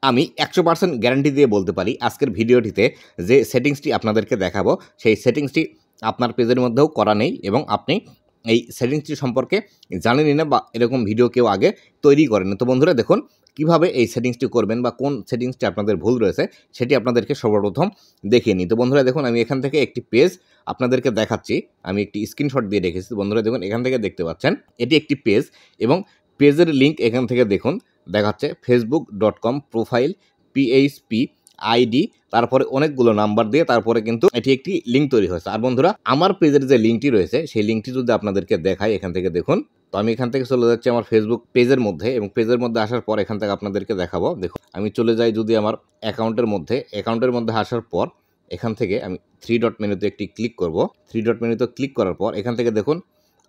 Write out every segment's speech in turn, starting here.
আমি 100% গ্যারান্টি দিয়ে বলতে পারি আজকের ভিডিওটিতে যে সেটিংসটি আপনাদেরকে দেখাবো সেই সেটিংসটি আপনার পেজের মধ্যেও করা নেই এবং আপনি এই সেটিংসটি সম্পর্কে জানেনই না বা এরকম ভিডিও কেউ আগে তৈরি করেন। তো বন্ধুরা দেখুন কিভাবে এই সেটিংসটি করবেন বা কোন সেটিংসটি আপনাদের ভুল রয়েছে সেটি আপনাদেরকে সর্বপ্রথম দেখিয়ে নিই। তো বন্ধুরা দেখুন আমি এখান থেকে একটি পেজ আপনাদেরকে দেখাচ্ছি, আমি একটি স্ক্রিনশট দিয়ে রেখেছি। বন্ধুরা দেখুন এখান থেকে দেখতে পাচ্ছেন এটি একটি পেজ এবং পেজের লিঙ্ক এখান থেকে দেখুন দেখাচ্ছে facebook.com প্রোফাইল PHP আইডি, তারপরে অনেকগুলো নাম্বার দিয়ে তারপরে কিন্তু এটি একটি লিঙ্ক তৈরি হয়েছে। আর বন্ধুরা আমার পেজের যে লিঙ্কটি রয়েছে সেই লিঙ্কটি যদি আপনাদেরকে দেখাই এখান থেকে দেখুন, তো আমি এখান থেকে চলে যাচ্ছি আমার ফেসবুক পেজের মধ্যে এবং পেজের মধ্যে আসার পর এখান থেকে আপনাদেরকে দেখাবো। দেখুন আমি চলে যাই যদি আমার অ্যাকাউন্টের মধ্যে আসার পর এখান থেকে আমি থ্রি ডট মেনুতে একটি ক্লিক করব। থ্রি ডট মেনুতে ক্লিক করার পর এখান থেকে দেখুন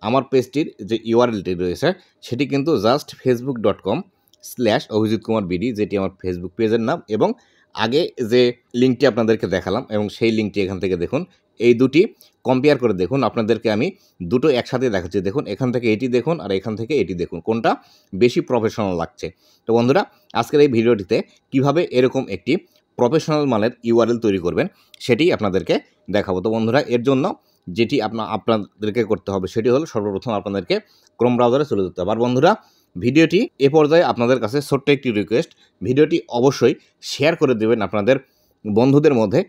আমার পেজটির যে ইউআরএলটি রয়েছে সেটি কিন্তু জাস্ট facebook.com/অভিজিৎ কুমার বিডি, যেটি আমার ফেসবুক পেজের নাম, এবং আগে যে লিঙ্কটি আপনাদেরকে দেখালাম এবং সেই লিঙ্কটি এখান থেকে দেখুন। এই দুটি কম্পেয়ার করে দেখুন, আপনাদেরকে আমি দুটো একসাথে দেখাচ্ছি। দেখুন এখান থেকে এটি দেখুন আর এখান থেকে এটি দেখুন, কোনটা বেশি প্রফেশনাল লাগছে। তো বন্ধুরা আজকের এই ভিডিওটিতে কিভাবে এরকম একটি প্রফেশনাল মানের ইউআরএল তৈরি করবেন সেটি আপনাদেরকে দেখাবো। তো বন্ধুরা এর জন্য যেটি আপনাদেরকে করতে হবে সেটি হলো সর্বপ্রথম আপনাদেরকে ক্রোম ব্রাউজারে চলে যেতে হবে। আর বন্ধুরা ভিডিওটি এ পর্যায়ে আপনাদের কাছে ছোট্ট একটি রিকোয়েস্ট, ভিডিওটি অবশ্যই শেয়ার করে দেবেন আপনাদের বন্ধুদের মধ্যে,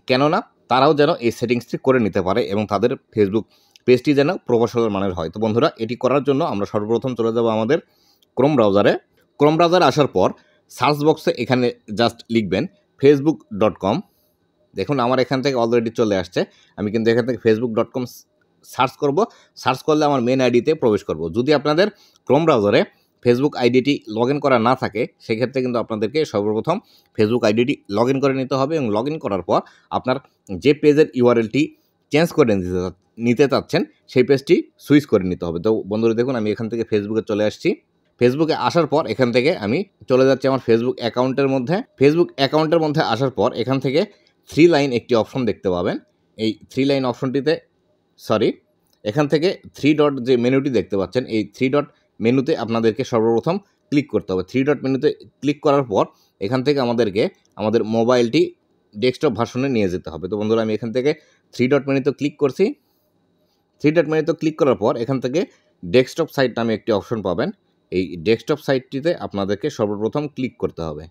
কেননা তারাও যেন এই সেটিংসটি করে নিতে পারে এবং তাদের ফেসবুক পেজটি যেন প্রফেশনাল মানের হয়। তো বন্ধুরা এটি করার জন্য আমরা সর্বপ্রথম চলে যাব আমাদের ক্রোম ব্রাউজারে। ক্রোম ব্রাউজারে আসার পর সার্চ বক্সে এখানে জাস্ট লিখবেন facebook.com। দেখুন আমার এখান থেকে অলরেডি চলে আসছে, আমি কিন্তু এখান থেকে facebook.com সার্চ করব। সার্চ করলে আমার মেন আইডিতে প্রবেশ করব। যদি আপনাদের ক্রোম ব্রাউজারে ফেসবুক আইডিটি লগ ইন করা না থাকে সেক্ষেত্রে কিন্তু আপনাদেরকে সর্বপ্রথম ফেসবুক আইডিটি লগ ইন করে নিতে হবে এবং লগ ইন করার পর আপনার যে পেজের ইউআরএলটি চেঞ্জ করে নিতে চাচ্ছেন সেই পেজটি সুইচ করে নিতে হবে। তো বন্ধুরা দেখুন আমি এখান থেকে ফেসবুকে চলে আসছি। ফেসবুকে আসার পর এখান থেকে আমি চলে যাচ্ছি আমার ফেসবুক অ্যাকাউন্টের মধ্যে। ফেসবুক অ্যাকাউন্টের মধ্যে আসার পর এখান থেকে থ্রি লাইন একটি অপশন দেখতে পাবেন। এই থ্রি লাইন অপশনটিতে এখান থেকে থ্রি ডট যে মেনুটি দেখতে পাচ্ছেন এই থ্রি ডট মেনুতে আপনাদেরকে সর্বপ্রথম ক্লিক করতে হবে। থ্রি ডট মেনুতে ক্লিক করার পর এখান থেকে আমাদেরকে আমাদের মোবাইলটি ডেস্কটপ ভার্সনে নিয়ে যেতে হবে। তো বন্ধুরা আমি এখান থেকে থ্রি ডট মেনুতে ক্লিক করছি। থ্রি ডট মেনুতে ক্লিক করার পর এখান থেকে ডেস্কটপ সাইট নামে একটি অপশন পাবেন। এই ডেস্কটপ সাইটটিতে আপনাদেরকে সর্বপ্রথম ক্লিক করতে হবে।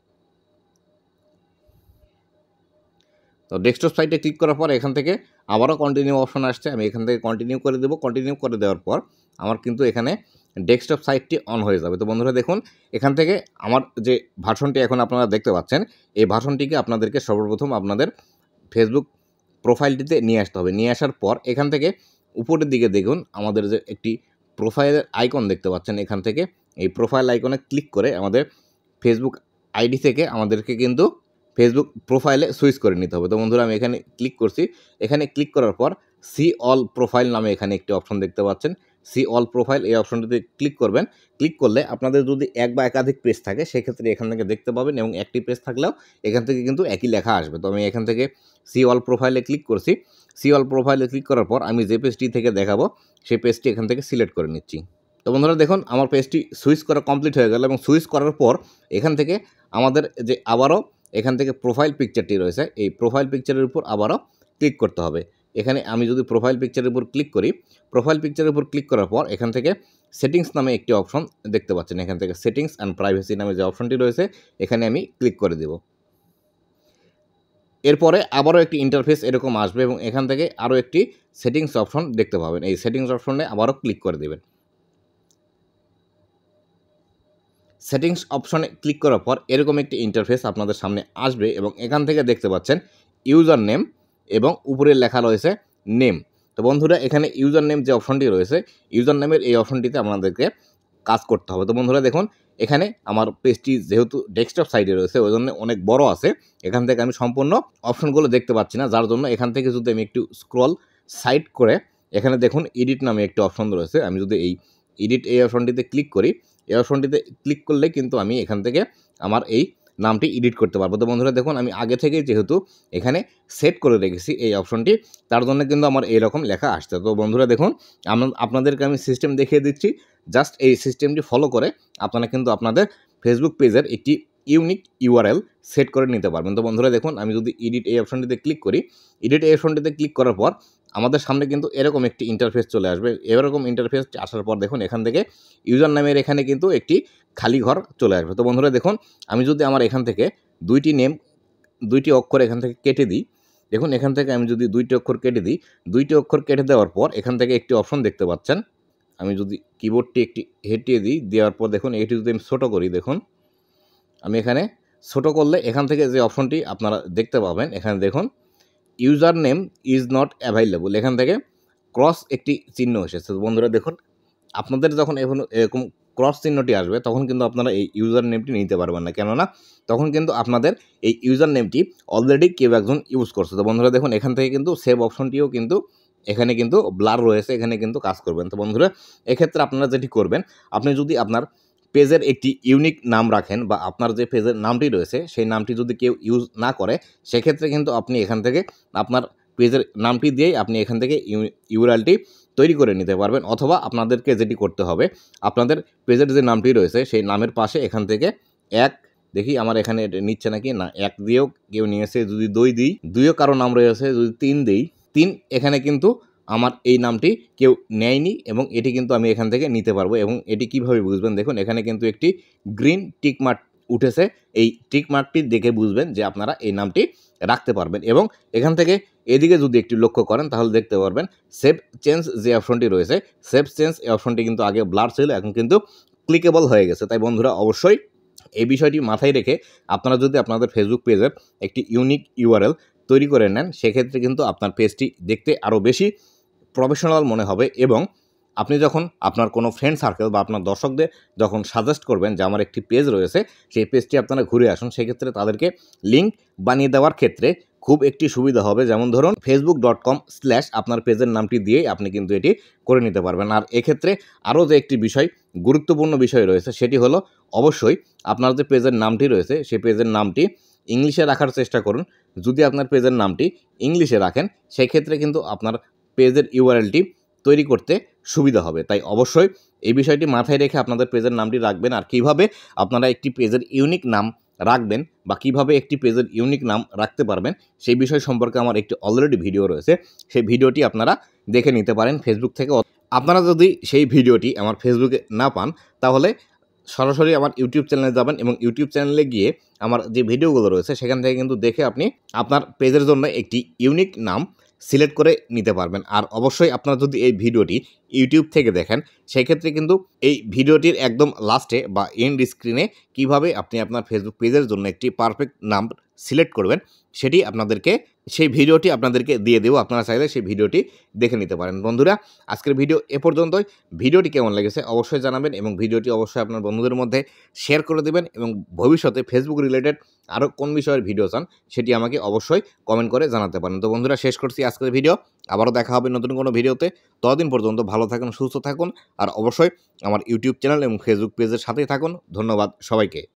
তো ডেস্কটপ সাইটে ক্লিক করার পর এখান থেকে আবারও কন্টিনিউ অপশন আসছে, আমি এখান থেকে কন্টিনিউ করে দেবো। কন্টিনিউ করে দেওয়ার পর আমার কিন্তু এখানে ডেস্কটপ সাইটটি অন হয়ে যাবে। তো বন্ধুরা দেখুন এখান থেকে আমার যে ভার্সনটি এখন আপনারা দেখতে পাচ্ছেন এই ভার্সনটিকে আপনাদেরকে সর্বপ্রথম আপনাদের ফেসবুক প্রোফাইলটিতে নিয়ে আসতে হবে। নিয়ে আসার পর এখান থেকে উপরের দিকে দেখুন আমাদের যে একটি প্রোফাইলের আইকন দেখতে পাচ্ছেন, এখান থেকে এই প্রোফাইল আইকনে ক্লিক করে আমাদের ফেসবুক আইডি থেকে আমাদেরকে কিন্তু ফেসবুক প্রোফাইলে সুইচ করে নিতে হবে। তো বন্ধুরা আমি এখানে ক্লিক করছি। এখানে ক্লিক করার পর সি অল প্রোফাইল নামে এখানে একটি অপশন দেখতে পাচ্ছেন, সি অল প্রোফাইল, এই অপশনটিতে ক্লিক করবেন। ক্লিক করলে আপনাদের যদি এক বা একাধিক পেজ থাকে সেক্ষেত্রে এখান থেকে দেখতে পাবেন এবং একটি পেজ থাকলেও এখান থেকে কিন্তু একই লেখা আসবে। তো আমি এখান থেকে সি অল প্রোফাইলে ক্লিক করছি। সি অল প্রোফাইলে ক্লিক করার পর আমি যে পেজটি থেকে দেখাবো সেই পেজটি এখান থেকে সিলেক্ট করে নিচ্ছি। তো বন্ধুরা দেখুন আমার পেজটি সুইচ করা কমপ্লিট হয়ে গেল এবং সুইচ করার পর এখান থেকে আমাদের যে আবারও এখান থেকে প্রোফাইল পিকচারটি রয়েছে এই প্রোফাইল পিকচারের উপর আবারও ক্লিক করতে হবে। এখানে আমি যদি প্রোফাইল পিকচারের উপর ক্লিক করি, প্রোফাইল পিকচারের উপর ক্লিক করার পর এখান থেকে সেটিংস নামে একটি অপশন দেখতে পাচ্ছেন, এখান থেকে সেটিংস অ্যান্ড প্রাইভেসি নামে যে অপশনটি রয়েছে এখানে আমি ক্লিক করে দেব। এরপরে আবারও একটি ইন্টারফেস এরকম আসবে এবং এখান থেকে আরও একটি সেটিংস অপশন দেখতে পাবেন। এই সেটিংস অপশনে আবারও ক্লিক করে দেবেন। সেটিংস অপশনে ক্লিক করার পর এরকম একটি ইন্টারফেস আপনাদের সামনে আসবে এবং এখান থেকে দেখতে পাচ্ছেন ইউজার নেম এবং উপরে লেখা রয়েছে নেম। তো বন্ধুরা এখানে ইউজার নেম যে অপশনটি রয়েছে ইউজার নেমের এই অপশনটিতে আপনাদেরকে কাজ করতে হবে। তো বন্ধুরা দেখুন এখানে আমার পেজটি যেহেতু ডেস্কটপ সাইডে রয়েছে ওই জন্য অনেক বড় আছে, এখান থেকে আমি সম্পূর্ণ অপশনগুলো দেখতে পাচ্ছি না, যার জন্য এখান থেকে যদি আমি একটু স্ক্রল সাইড করে এখানে দেখুন এডিট নামে একটি অপশন রয়েছে, আমি যদি এই এডিট এই অপশনটিতে ক্লিক করি, এই অপশনটিতে ক্লিক করলে কিন্তু আমি এখান থেকে আমার এই নামটি এডিট করতে পারবো। তো বন্ধুরা দেখুন আমি আগে থেকেই যেহেতু এখানে সেট করে রেখেছি এই অপশনটি, তার জন্য কিন্তু আমার এইরকম লেখা আসছে। তো বন্ধুরা দেখুন আপনাদেরকে আমি সিস্টেম দেখিয়ে দিচ্ছি, জাস্ট এই সিস্টেমটি ফলো করে আপনারা কিন্তু আপনাদের ফেসবুক পেজের একটি ইউনিক ইউআরএল সেট করে নিতে পারবেন। তো বন্ধুরা দেখুন, আমি যদি এডিট এই অপশনটিতে ক্লিক করি, এডিট এই অপশনটিতে ক্লিক করার পর আমাদের সামনে কিন্তু এরকম একটি ইন্টারফেস চলে আসবে। এরকম ইন্টারফেস আসার পর দেখুন এখান থেকে ইউজার নামের এখানে কিন্তু একটি খালি ঘর চলে আসবে। তো বন্ধুরা দেখুন, আমি যদি আমার এখান থেকে দুইটি অক্ষর এখান থেকে কেটে দিই, দেখুন এখান থেকে আমি যদি দুইটি অক্ষর কেটে দিই, দুইটি অক্ষর কেটে দেওয়ার পর এখান থেকে একটি অপশন দেখতে পাচ্ছেন। আমি যদি কিবোর্ডটি একটি হেঁটিয়ে দিই, দেওয়ার পর দেখুন এটি যদি আমি ছোটো করি, দেখুন আমি এখানে ছোটো করলে এখান থেকে যে অপশনটি আপনারা দেখতে পাবেন, এখানে দেখুন user name is not available, এখান থেকে ক্রস একটি চিহ্ন এসেছে। বন্ধুরা দেখুন, আপনাদের যখন এরকম ক্রস চিহ্নটি আসবে তখন কিন্তু আপনারা এই ইউজার নেমটি নিতে পারবেন না, কেননা তখন কিন্তু আপনাদের এই ইউজার নেমটি অলরেডি কেউ একজন ইউজ করছে। তো বন্ধুরা দেখুন, এখান থেকে কিন্তু সেভ অপশনটিও কিন্তু এখানে কিন্তু ব্লার রয়েছে, এখানে কিন্তু কাজ করবেন। তো বন্ধুরা এক্ষেত্রে আপনারা যেটি করবেন, আপনি যদি আপনার পেজের একটি ইউনিক নাম রাখেন বা আপনার যে পেজের নামটি রয়েছে সেই নামটি যদি কেউ ইউজ না করে, সেক্ষেত্রে কিন্তু আপনি এখান থেকে আপনার পেজের নামটি দিয়েই আপনি এখান থেকে ইউআরএলটি তৈরি করে নিতে পারবেন। অথবা আপনাদেরকে যেটি করতে হবে, আপনাদের পেজের যে নামটি রয়েছে সেই নামের পাশে এখান থেকে এক, দেখি আমার এখানে নিচ্ছে নাকি না, এক দিয়েও কেউ নিয়েছে, যদি দুই দিই, দুইও কারো নাম রয়েছে, যদি তিন দিই, তিন, এখানে কিন্তু আমার এই নামটি কেউ নেয়নি এবং এটি কিন্তু আমি এখান থেকে নিতে পারবো। এবং এটি কিভাবে বুঝবেন, দেখুন এখানে কিন্তু একটি গ্রিন টিক মার্ক উঠেছে, এই টিক মার্কটি দেখে বুঝবেন যে আপনারা এই নামটি রাখতে পারবেন। এবং এখান থেকে এদিকে যদি একটু লক্ষ্য করেন তাহলে দেখতে পারবেন সেভ চেঞ্জ যে অপশনটি রয়েছে, সেভ চেঞ্জ এই অপশনটি কিন্তু আগে ব্লার ছিল, এখন কিন্তু ক্লিকেবল হয়ে গেছে। তাই বন্ধুরা অবশ্যই এই বিষয়টি মাথায় রেখে আপনারা যদি আপনাদের ফেসবুক পেজের একটি ইউনিক ইউআরএল তৈরি করে নেন, সেক্ষেত্রে কিন্তু আপনার পেজটি দেখতে আরও বেশি প্রফেশনাল মনে হবে। এবং আপনি যখন আপনার কোনো ফ্রেন্ড সার্কেল বা আপনার দর্শকদের যখন সাজেস্ট করবেন যে আমার একটি পেজ রয়েছে, সেই পেজটি আপনারা ঘুরে আসুন, সেক্ষেত্রে তাদেরকে লিঙ্ক বানিয়ে দেওয়ার ক্ষেত্রে খুব একটি সুবিধা হবে। যেমন ধরুন facebook.com/ আপনার পেজের নামটি দিয়েই আপনি কিন্তু এটি করে নিতে পারবেন। আর এক্ষেত্রে আরও যে একটি বিষয়, গুরুত্বপূর্ণ বিষয় রয়েছে, সেটি হলো অবশ্যই আপনার যে পেজের নামটি রয়েছে সেই পেজের নামটি ইংলিশে রাখার চেষ্টা করুন। যদি আপনার পেজের নামটি ইংলিশে রাখেন, সেক্ষেত্রে কিন্তু আপনার পেজের ইউআরএলটি তৈরি করতে সুবিধা হবে। তাই অবশ্যই এই বিষয়টি মাথায় রেখে আপনাদের পেজের নামটি রাখবেন। আর কিভাবে আপনারা একটি পেজের ইউনিক নাম রাখবেন বা কিভাবে একটি পেজের ইউনিক নাম রাখতে পারবেন, সেই বিষয় সম্পর্কে আমার একটি অলরেডি ভিডিও রয়েছে, সেই ভিডিওটি আপনারা দেখে নিতে পারেন ফেসবুক থেকে। আপনারা যদি সেই ভিডিওটি আমার ফেসবুকে না পান, তাহলে সরাসরি আমার ইউটিউব চ্যানেলে যাবেন এবং ইউটিউব চ্যানেলে গিয়ে আমার যে ভিডিওগুলো রয়েছে সেখান থেকে কিন্তু দেখে আপনি আপনার পেজের জন্য একটি ইউনিক নাম সিলেক্ট করে নিতে পারবেন। আর অবশ্যই আপনারা যদি এই ভিডিওটি ইউটিউব থেকে দেখেন, সেক্ষেত্রে কিন্তু এই ভিডিওটির একদম লাস্টে বা এন্ড স্ক্রিনে কিভাবে আপনি আপনার ফেসবুক পেজের জন্য একটি পারফেক্ট নাম সিলেক্ট করবেন, সেটি আপনাদেরকে, সেই ভিডিওটি আপনাদেরকে দিয়ে দেবো, আপনারা চাইলে সেই ভিডিওটি দেখে নিতে পারেন। বন্ধুরা আজকের ভিডিও এ পর্যন্তই। ভিডিওটি কেমন লেগেছে অবশ্যই জানাবেন এবং ভিডিওটি অবশ্যই আপনার বন্ধুদের মধ্যে শেয়ার করে দেবেন। এবং ভবিষ্যতে ফেসবুক রিলেটেড আরও কোন বিষয়ের ভিডিও চান সেটি আমাকে অবশ্যই কমেন্ট করে জানাতে পারেন। তো বন্ধুরা শেষ করছি আজকের ভিডিও, আবারও দেখা হবে নতুন কোনো ভিডিওতে। ততদিন পর্যন্ত ভালো থাকুন, সুস্থ থাকুন, আর অবশ্যই আমার ইউটিউব চ্যানেল এবং ফেসবুক পেজের সাথেই থাকুন। ধন্যবাদ সবাইকে।